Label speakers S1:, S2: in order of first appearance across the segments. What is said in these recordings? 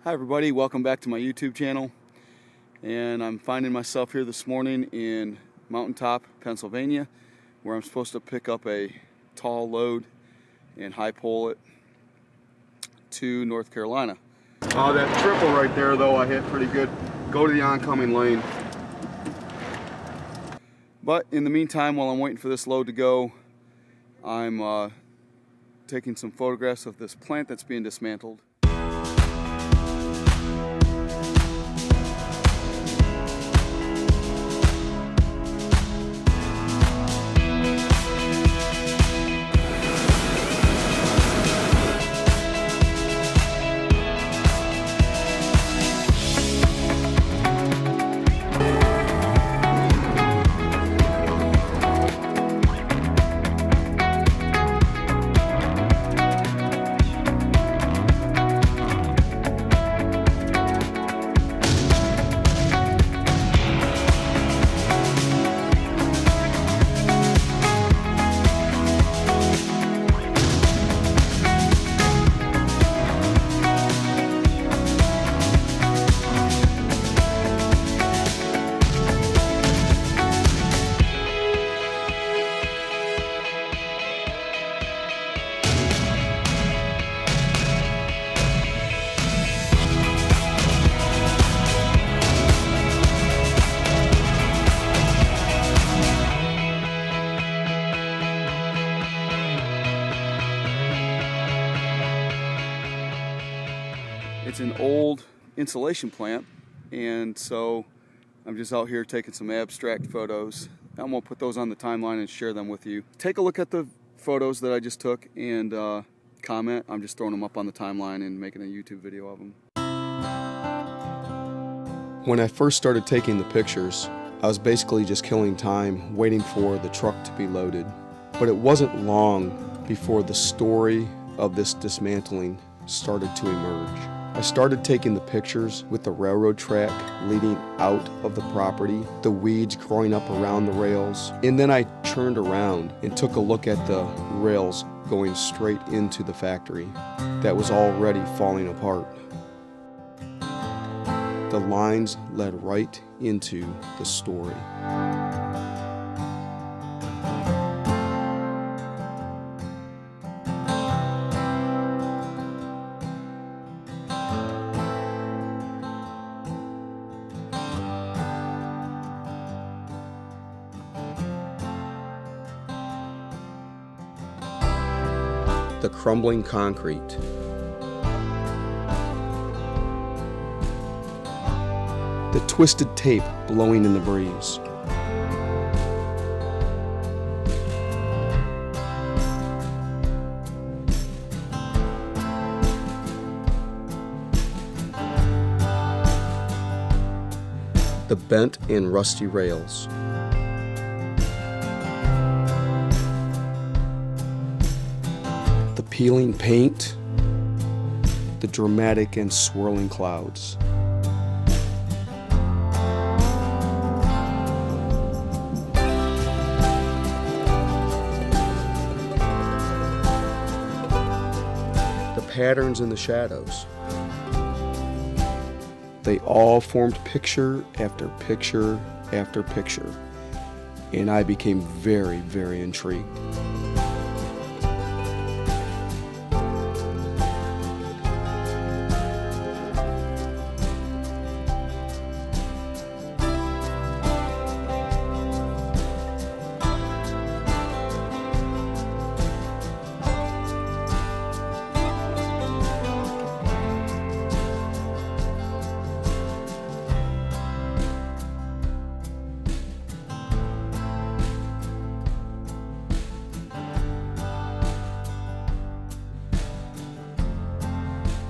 S1: Hi everybody, welcome back to my YouTube channel. And I'm finding myself here this morning in Mountaintop, Pennsylvania, where I'm supposed to pick up a tall load and high pole it to North Carolina. That triple right there though, I hit pretty good. Go to the oncoming lane. But in the meantime, while I'm waiting for this load to go, I'm taking some photographs of this plant that's being dismantled. It's an old insulation plant, and so I'm just out here taking some abstract photos. I'm going to put those on the timeline and share them with you. Take a look at the photos that I just took and comment. I'm just throwing them up on the timeline and making a YouTube video of them. When I first started taking the pictures, I was basically just killing time waiting for the truck to be loaded. But it wasn't long before the story of this dismantling started to emerge. I started taking the pictures with the railroad track leading out of the property, the weeds growing up around the rails, and then I turned around and took a look at the rails going straight into the factory that was already falling apart. The lines led right into the story. The crumbling concrete. The twisted tape blowing in the breeze. The bent and rusty rails. Peeling paint, the dramatic and swirling clouds. The patterns in the shadows. They all formed picture after picture after picture, and I became very, very intrigued.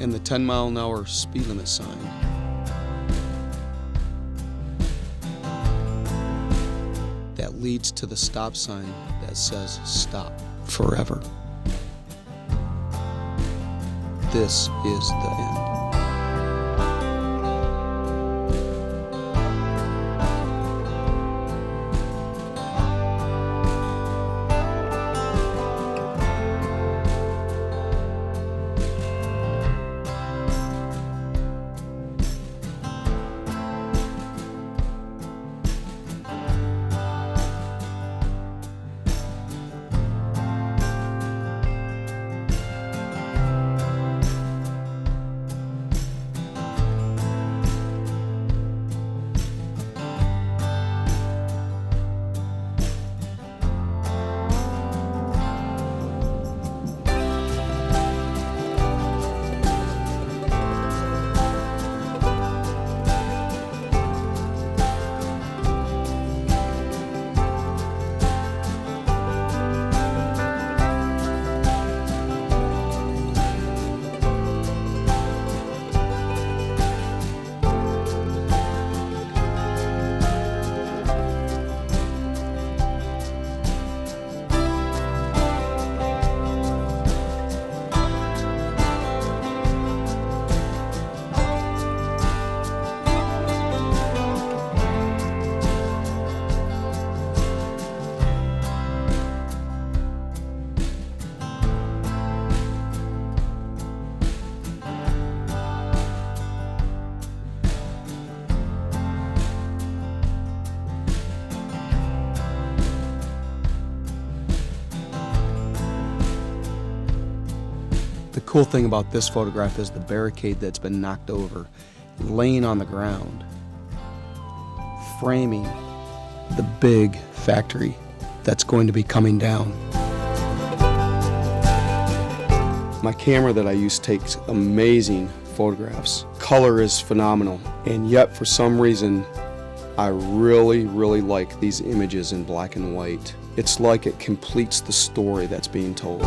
S1: And the 10-mile-an-hour speed limit sign. That leads to the stop sign that says stop forever. This is the end. The cool thing about this photograph is the barricade that's been knocked over, laying on the ground, framing the big factory that's going to be coming down. My camera that I use takes amazing photographs. Color is phenomenal, and yet for some reason I really like these images in black and white. It's like it completes the story that's being told.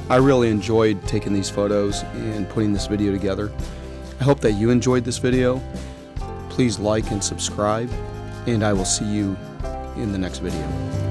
S1: I really enjoyed taking these photos and putting this video together. I hope that you enjoyed this video. Please like and subscribe, and I will see you in the next video.